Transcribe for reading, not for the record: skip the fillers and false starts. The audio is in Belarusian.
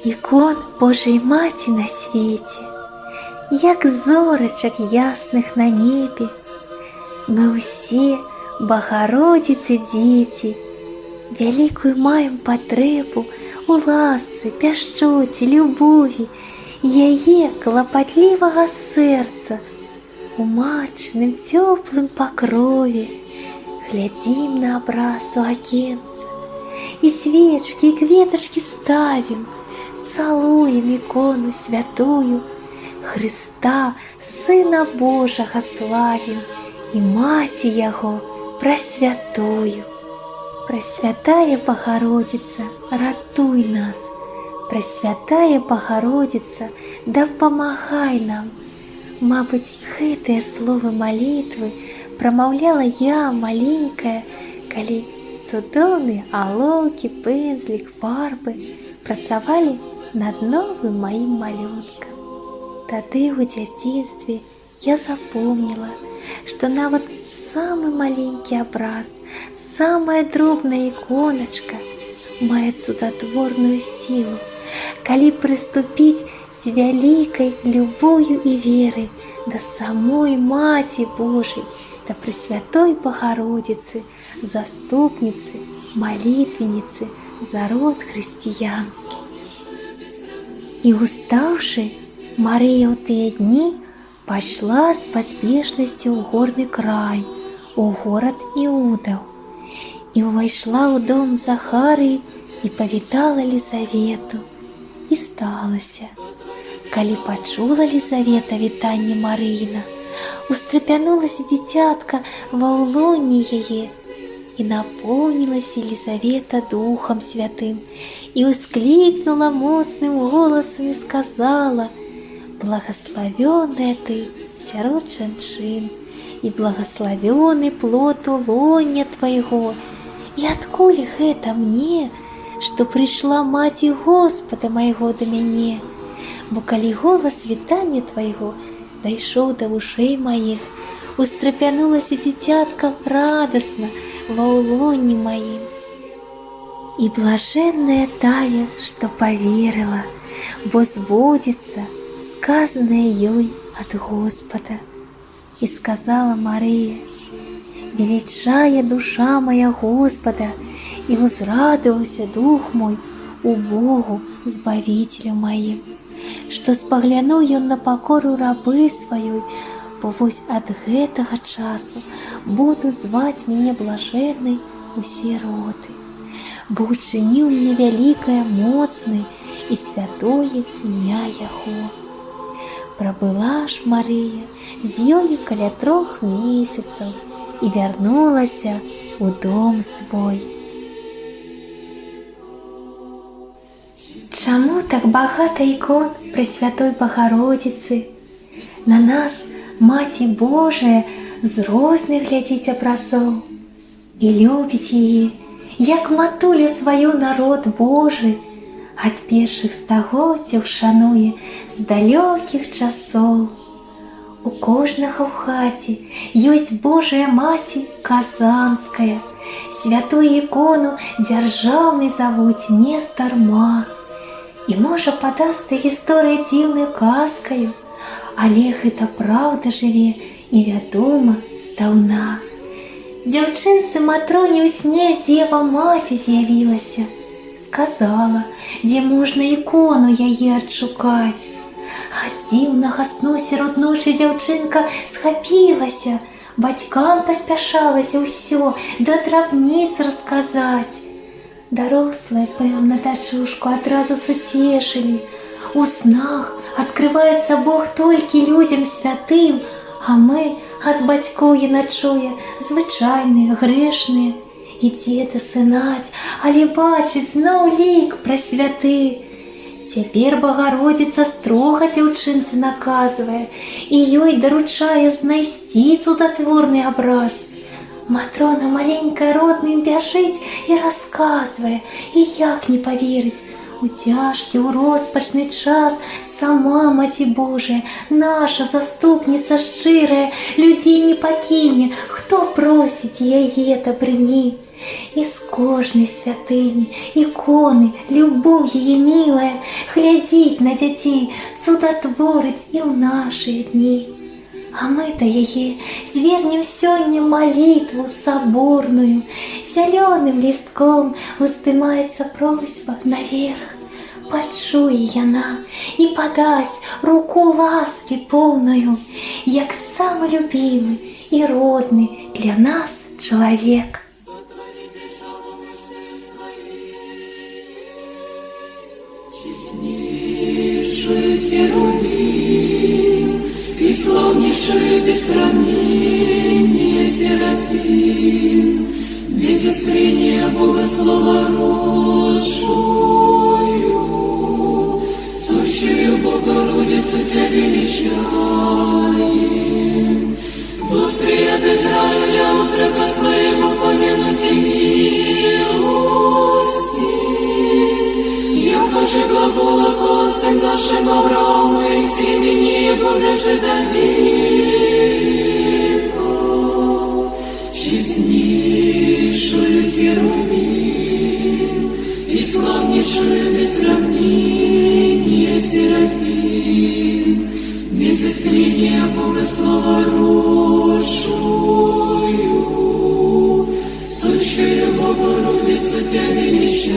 ікон Божої Маті на світі, як зорочок ясних на небі. Ми усі Богородиці діти, великую маємо потребу у ласці, пяшчоці, любові, яе клопотливого серця, у матчным теплым покрове. Глядим на образ у окенца, и свечки, и кветочки ставим, целуем икону святую, Христа, Сына Божьего славим, и Маті Его Пресвятую. Пресвятая Богородица, ратуй нас, Пресвятая Богородица, допомагай нам. Мабуть, гэтыя словы молитвы промаўляла я, маленькая, калі цудоўныя алоўкі, пэнзлік, фарбы працавалі над новым маім малюнкам. Тады ў дзяцінстве я запомнила, што нават самы маленькі абраз, самая дробная іконачка мае цудатворную сілу, калі прыступіць з вялікай любов'ю і верай да самой Маці Божай, да Пресвятой Богородицы, заступніцы, малітвенніцы за род хрысціянскі. І устаўшы, Марыя ў тыя дні пайшла з паспешнасцю ў горны край, у горад Іудаў, і ўвайшла ў дом Захарыі і павітала Лізавету. І сталася, калі пачула Лізавета вітанне Марыіна, устрапянулася дзіцятка ва ўлоне яе, і напоўнілася Лізавета Духом Святым, і ўсклікнула моцным голасам і сказала: «Благословенная ты сярод жанчын, і благословенный плод улоня твайго. І адкуль гэта мне, што прыйшла Маці Господа майго да мяне? Бо калі голас вітання твайго дайшоў да вушэй маіх, устрапянулася дзіцятка радасна ва ўлоне маім. І блажэнная тая, што паверыла, бо збудзецца сказанное ёй ад Господа». І сказала Марыя: «Величая душа моя Господа, и узрадовался дух мой у Богу Збавителю моим, что спаглянуў ён на покору рабы сваёй, бо вось ад гэтага часу буду зваць мяне блажэннай усе роды, бо учыніў мне вялікае, моцнае і святое імя Яго». Прабыла ж Марыя з ёю каля 3 месяцаў і вярнулася ў дом свой. Чаму так багата ікон Пресвятой Богородицы? На нас Маці Божая з розных глядзіць абразоў і любіць яе, як матулю сваю народ Божы, ад першых стагоддзяў шануе з далёкіх часоў. У кожнага ў хаце ёсць Божая Маці Казанская, святую ікону дзяржаўнай завуць не здарма. І можа падасца гісторыя дзіўнай казкаю, але гэта праўда жыве і вядома здаўна. Дзяўчынцы Матроне ў сне Дзева Маці з'явілася, сказала, дзе можна ікону яе адшукаць. Ад дзіўнага сну сярод ночы дзяўчынка схапілася, бацькам паспяшалася ўсё да драбніц расказаць. Дарослыя, пэўна, дачушку адразу суцешылі. У снах адкрываецца Бог толькі людзям святым, а мы ад бацькоў іначуе звычайныя, грэшныя. Ідзе дасынаць, але бачыць зноў лік Пресвяты. Цяпер Богородица строга дзяўчынцы наказвае і ёй даручае знайсці цудатворны абраз. Матрона маленькая родным бяжыць і расказвае, і як не паверыць, у цяжкі, у роспачны час сама Маці Божая, наша заступніца шчырая, людзей не пакіне, хто просіць яе, да прыні. Из кожной святыни, иконы, любовь ее милая глядит на детей, чудотворить и в наши дни. А мы-то ее звернем сёння молитву соборную, зеленым листком уздымается просьба наверх. Почує яна и подасть руку ласки полную, як самый любимый и родный для нас человек. Честнейший Херувим и славнейший без сравнения Серафим, без искрения Бога слова росшую, сущую Богородицу Тебя величаем. Быстрее от Израиля утрока своего помянуть и милости, яко же глагола отцем нашим Аврааму и семени его даже до века. Честнейший Херувим и славнейший без сравнения Серафим, без искрения Бога слова росшую, сущую Богородицу Тебя величаем.